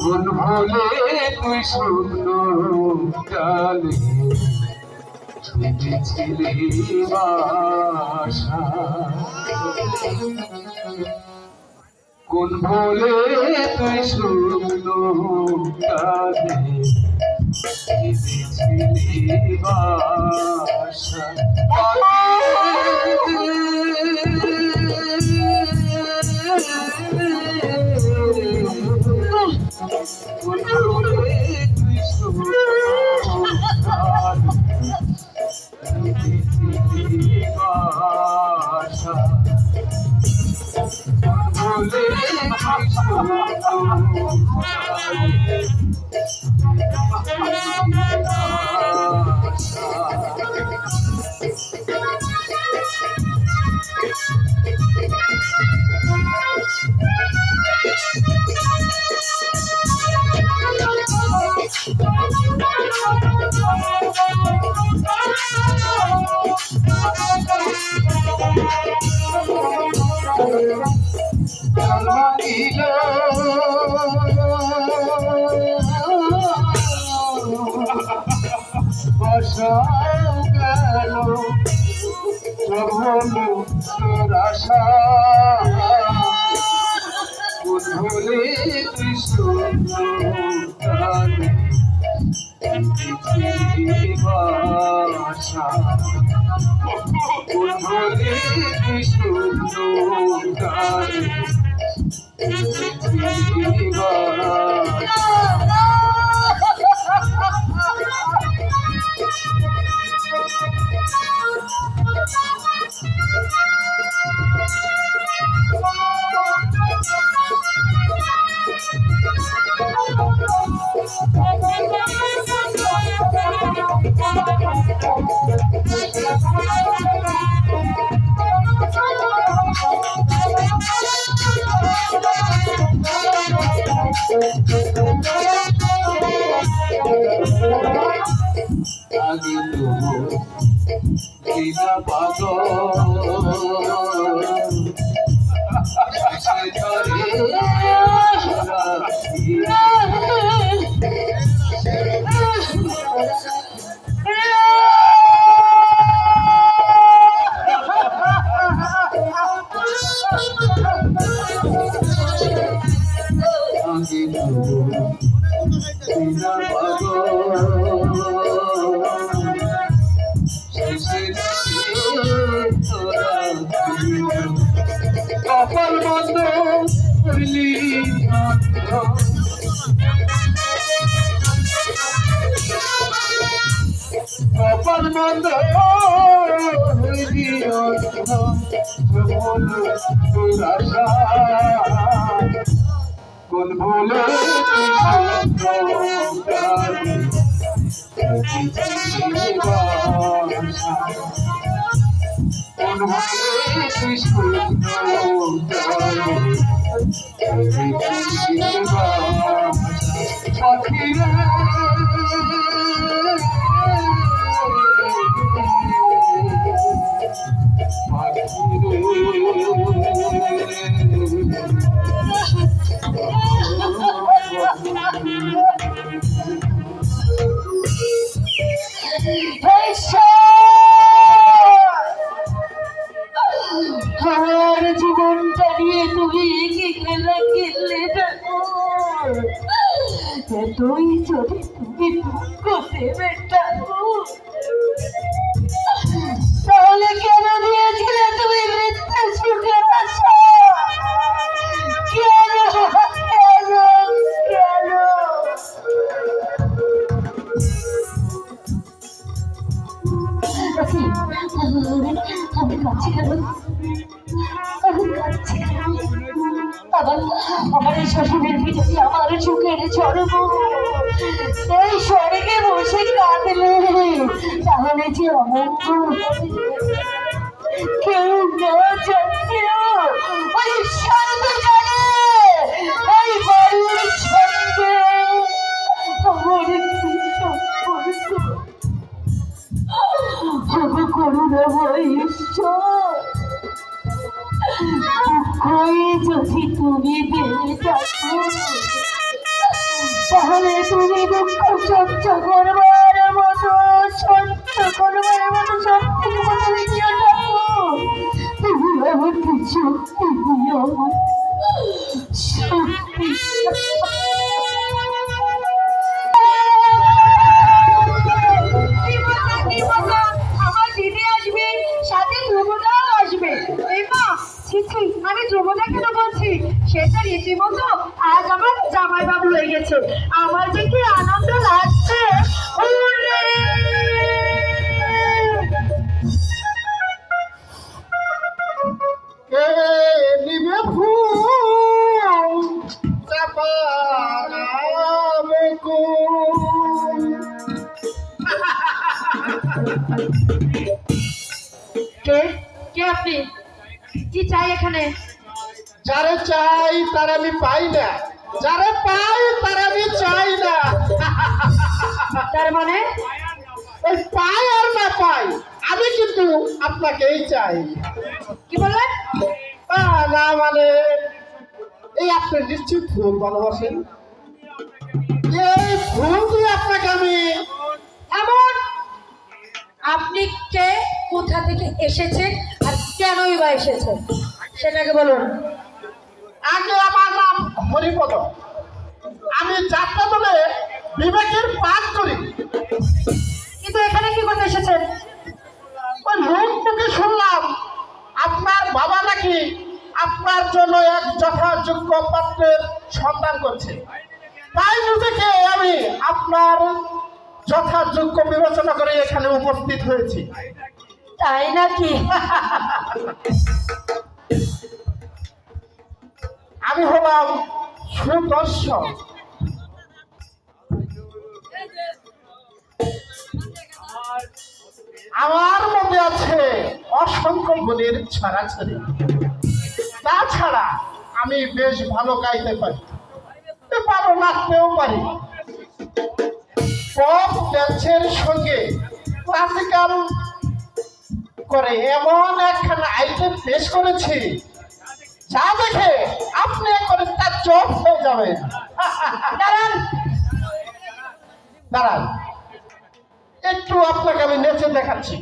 কোন ভুলে তুই সুন্দর কালে ছুঁয়েছিলি বাসা, কোন ভুলে তুই সুন্দর কালে ছুঁয়েছিলি বাসা। আশা ভুলে তুই সুন্দর বাসা, ভুলে তুই সুন্দর আগে তো পাগল কপাল বন্ধ করলি, কপাল বন্ধ তোর আশা, কোন ভুলে তুই পাখিরা আমার জীবনটা নিয়ে তুমি কি খেলা খেললে তুই যদি তুমি দুঃখ দেবে তাহলে কেন দিয়েছিলে তুমি মৃত্যু সুখের আশা? কেন কেন কেন? আমি কাছে গেল, আমার এই শ্বশুরের ভিতরে আমার সুখের স্বর্গ, এই স্বর্গে বসে কাঁদলে তাহলে যে অমঙ্গল কেউ না জানলেও ওই স্বর্গ জানে এই বাড়ির সঙ্গে আমার একটি সম্পর্ক করুণা ঈশ্বর। যদি তুমি দিকে ডাকো, তাহলে তুমি দুঃখ সহ্য করবার মতো সব থেকে মতো দেখিয়ে ডাকো, তুমি আমার কিছু দিও। আমার দিদি আসবে, সাথে ধ্রুবদাও আসবে। এই মা, ছি ছি, আমি ধ্রুবদা কেন বলছি? সেটা রীতিমতো আজ আমার জামাইবাবু হয়ে গেছে। আমার যে কি আনন্দ লাগছে! হুররে! কে নিবে ফুল চাপা বকুল। কে কে আপনি? কি চাই এখানে? যারে চাই তার আমি পাই না, যারে পাই তার আমি চাই না। তার মানে? ওই পাই আর না পাই, আমি কিন্তু আপনাকেই চাই। কি বললেন? না মানে এই আপনি নিশ্চিত ফুল ভালোবাসেন, এই ফুল দিয়ে আপনাকে আমি। এমন আপনি কে, কোথা থেকে এসেছেন, আর কেনই বা এসেছেন সেটাকে বলুন। আগে আমার নাম হরিপদ, আমি যাত্রা দলে বিবেকের পাঠ করি। কিন্তু এখানে কি করতে এসেছেন? ওই লোক মুখে শুনলাম আপনার বাবা নাকি আপনার জন্য এক যথাযোগ্য পাত্রের সন্ধান করছে, তাই নিজেকে আমি আপনার যথাযোগ্য বিবেচনা করে এখানে উপস্থিত হয়েছি। তাই নাকি? আমি হলাম সুদর্শন, আমার মধ্যে আছে অসংখ্য গুণের ছড়াছড়ি। তাছাড়া আমি বেশ ভালো গাইতে পারি, ভালো নাচতেও পারি। পপ ড্যান্সের সঙ্গে ক্লাসিক্যাল করে এমন একখানা আইটেম পেশ করেছি, যা দেখে আপনি একবারে তার চোখ হয়ে যাবেন। দাঁড়ান, দাঁড়ান, একটু আপনাকে আমি নেচে দেখাচ্ছি।